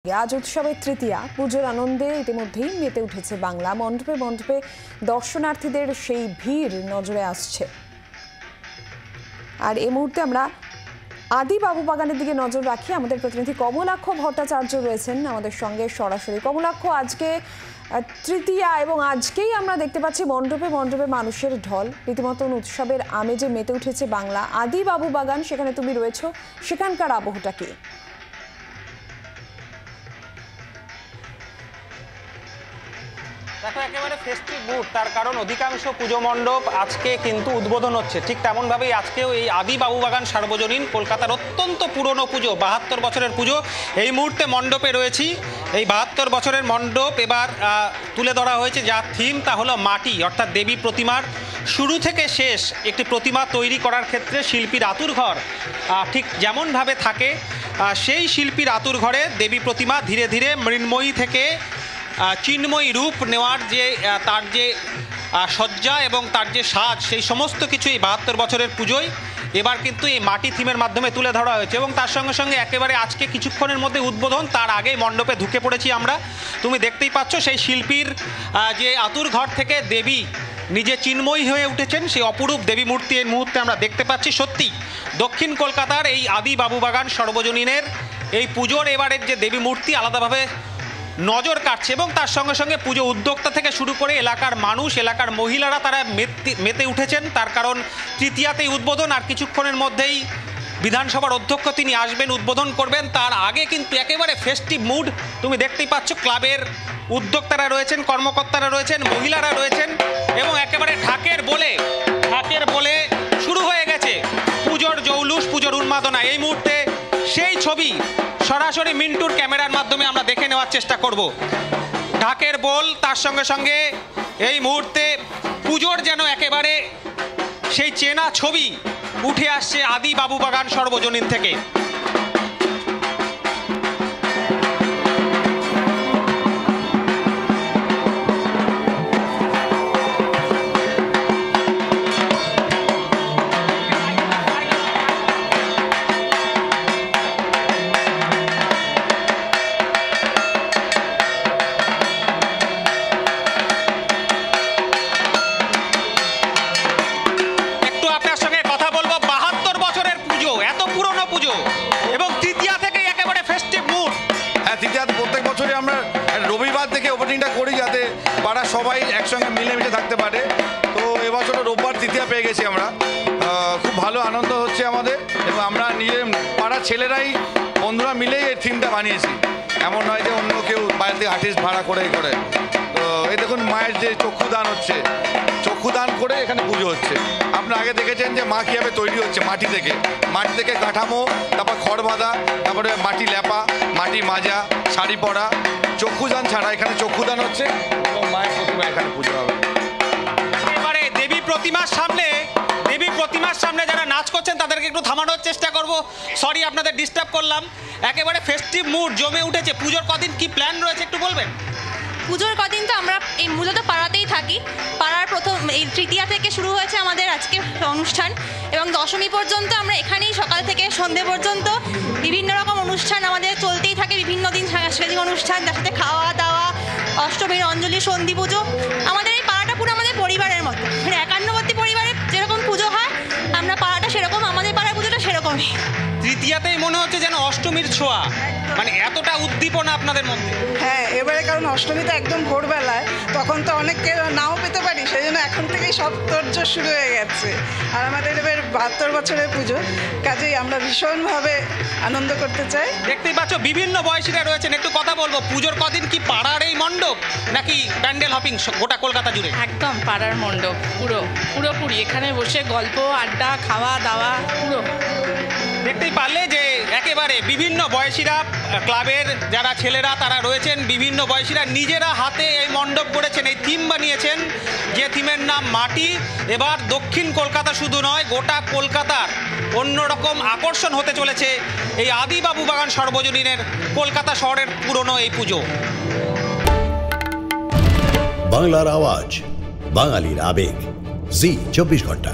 আজ উৎসবের তৃতীয়া পুজোর আনন্দে ইতিমধ্যেই মেতে উঠেছে বাংলা। মণ্ডপে মণ্ডপে দর্শনার্থীদের সেই ভিড় নজরে আসছে। আর এই মুহূর্তে আমরা আদি বাবু বাগানের দিকে নজর রাখি। আমাদের প্রতিনিধি কমলাক্ষ ভট্টাচার্য রয়েছেন আমাদের সঙ্গে সরাসরি। কমলাক্ষ, আজকে তৃতীয়া এবং আজকেই আমরা দেখতে পাচ্ছি মণ্ডপে মণ্ডপে মানুষের ঢল। রীতিমতন উৎসবের আমেজে মেতে উঠেছে বাংলা। আদি বাবু বাগান, সেখানে তুমি রয়েছো, সেখানকার আবহটা কি? দেখো, একেবারে ফেস্টিভ মুড। তার কারণ অধিকাংশ পুজো মণ্ডপ আজকে কিন্তু উদ্বোধন হচ্ছে। ঠিক তেমনভাবেই আজকেও এই আদি বাবু বাগান সার্বজনীন, কলকাতার অত্যন্ত পুরনো পুজো, ৭২ বছরের পুজো। এই মুহূর্তে মণ্ডপে রয়েছি। এই ৭২ বছরের মণ্ডপ এবার তুলে ধরা হয়েছে, যার থিম তা হলো মাটি, অর্থাৎ দেবী প্রতিমার শুরু থেকে শেষ একটি প্রতিমা তৈরি করার ক্ষেত্রে শিল্পীর আতুর ঘর ঠিক যেমনভাবে থাকে, সেই শিল্পীর আতুর ঘরে দেবী প্রতিমা ধীরে ধীরে মৃন্ময়ী থেকে চিন্ময়ী রূপ নেওয়ার যে তার যে সজ্জা এবং তার যে সাজ, সেই সমস্ত কিছু এই ৭২ বছরের পুজোয় এবার কিন্তু এই মাটি থিমের মাধ্যমে তুলে ধরা হয়েছে। এবং তার সঙ্গে সঙ্গে একেবারে আজকে কিছুক্ষণের মধ্যে উদ্বোধন, তার আগে মণ্ডপে ঢুকে পড়েছি আমরা। তুমি দেখতেই পাচ্ছ সেই শিল্পীর যে আতুর ঘর থেকে দেবী নিজে চিন্ময়ী হয়ে উঠেছেন, সেই অপরূপ দেবী মূর্তি এই মুহূর্তে আমরা দেখতে পাচ্ছি। সত্যি দক্ষিণ কলকাতার এই আদি বাবু বাগান সর্বজনীনের এই পুজোর এবারের যে দেবী মূর্তি আলাদাভাবে নজর কাটছে। এবং তার সঙ্গে সঙ্গে পুজো উদ্যোক্তা থেকে শুরু করে এলাকার মানুষ, এলাকার মহিলারা তারা মেতে উঠেছেন। তার কারণ তৃতীয়াতেই উদ্বোধন, আর কিছুক্ষণের মধ্যেই বিধানসভার অধ্যক্ষ তিনি আসবেন, উদ্বোধন করবেন। তার আগে কিন্তু একেবারে ফেস্টিভ মুড। তুমি দেখতেই পাচ্ছ ক্লাবের উদ্যোক্তারা রয়েছেন, কর্মকর্তারা রয়েছেন, মহিলারা রয়েছেন, এবং একেবারে ঢাকের বলে শুরু হয়ে গেছে পুজোর জৌলুস, পুজোর উন্মাদনা। এই মুহূর্তে সেই ছবি সরাসরি মিন্টুর ক্যামেরার মাধ্যমে আমরা দেখে নেওয়ার চেষ্টা করব। ঢাকের বোল, তার সঙ্গে সঙ্গে এই মুহূর্তে পুজোর যেন একেবারে সেই চেনা ছবি উঠে আসছে আদি বাবু বাগান সর্বজনীন থেকে। প্রত্যেক বছরই আমরা রবিবার থেকে ওপেনিংটা করি, যাতে পাড়া সবাই একসঙ্গে মিলেমিশে থাকতে পারে। তো এবছরও রোববার তৃতীয়া পেয়ে গেছি আমরা। খুব ভালো আনন্দ হচ্ছে আমাদের, এবং আমরা নিজের পাড়ার ছেলেরাই বন্ধুরা মিলেই এই থিমটা বানিয়েছি। এমন নয় যে অন্য কেউ বাইরে থেকে আর্টিস্ট ভাড়া করে করে। তো এই দেখুন, মায়ের যে চক্ষুদান হচ্ছে, চক্ষুদান করে এখানে পুজো হচ্ছে। আপনারা আগে দেখেছেন যে মা কীভাবে তৈরি হচ্ছে মাটি থেকে কাঠামো, তারপর খড় বাঁধা, তারপরে মাটি লেপা, মাটি মাজা, শাড়ি পরা। চক্ষুদান ছাড়া এখানে চক্ষুদান হচ্ছে এবং মায়ের প্রতিমা এখানে পুজো হবে। এবারে দেবী প্রতিমার সামনে যারা নাচ করছেন তাদেরকে একটু থামানোর চেষ্টা করব। সরি, আপনাদের ডিস্টার্ব করলাম। একেবারে ফেস্টিভ মুড জমে উঠেছে। পুজোর কদিন কি প্ল্যান রয়েছে একটু বলবেন? পুজোর কদিন তো আমরা এই মূলত পাড়াতেই থাকি। পাড়ার প্রথম এই তৃতীয়া থেকে শুরু হয়েছে আমাদের আজকে অনুষ্ঠান, এবং দশমী পর্যন্ত আমরা এখানেই সকাল থেকে সন্ধে পর্যন্ত বিভিন্ন রকম অনুষ্ঠান আমাদের চলতেই থাকে। বিভিন্ন দিন সাংস্কৃতিক অনুষ্ঠান, তার সাথে খাওয়া দাওয়া, অষ্টমীর অঞ্জলি, সন্ধি পুজো। আমাদের এই পাড়াটা পুরো আমাদের পরিবারের মতো, মানে একান্নবর্তী পরিবারে যেরকম পুজো হয় আমরা পাড়াটা সেরকম, আমাদের পাড়ার পুজোটা সেরকমই। তৃতীয়াতেই মনে হচ্ছে যেন অষ্টমীর ছোঁয়া, মানে এতটা উদ্দীপনা আপনাদের মধ্যে। হ্যাঁ, এবারে কারণ অষ্টমী তো একদম ভোরবেলায়, তখন তো অনেককে নাও পেতে পারি, সেই জন্য এখন থেকেই সব তোড়জোড় শুরু হয়ে গেছে। আর আমাদের এবার ৭২ বছরের পুজো, কাজেই আমরা ভীষণভাবে আনন্দ করতে চাই। দেখতেই পাচ্ছ বিভিন্ন বয়সীরা রয়েছেন, একটু কথা বলবো। পুজোর কদিন কি পাড়ার এই মণ্ডপ নাকি প্যান্ডেল হপিং গোটা কলকাতা জুড়ে? একদম পাড়ার মণ্ডপ, পুরোপুরি এখানে বসে গল্প আড্ডা খাওয়া দাওয়া পুরো। দেখতেই পারলে যে একেবারে বিভিন্ন বয়সীরা, ক্লাবের যারা ছেলেরা তারা রয়েছেন, বিভিন্ন বয়সীরা নিজেরা হাতে এই মণ্ডপ গড়েছেন, এই থিম বানিয়েছেন, যে থিমের নাম মাটি। এবার দক্ষিণ কলকাতা শুধু নয়, গোটা কলকাতার অন্যরকম আকর্ষণ হতে চলেছে এই আদি বাবু বাগান সর্বজনীনের কলকাতা শহরের পুরনো এই পুজো। বাংলার আওয়াজ, বাঙালির আবেগ, জি 24 ঘন্টা।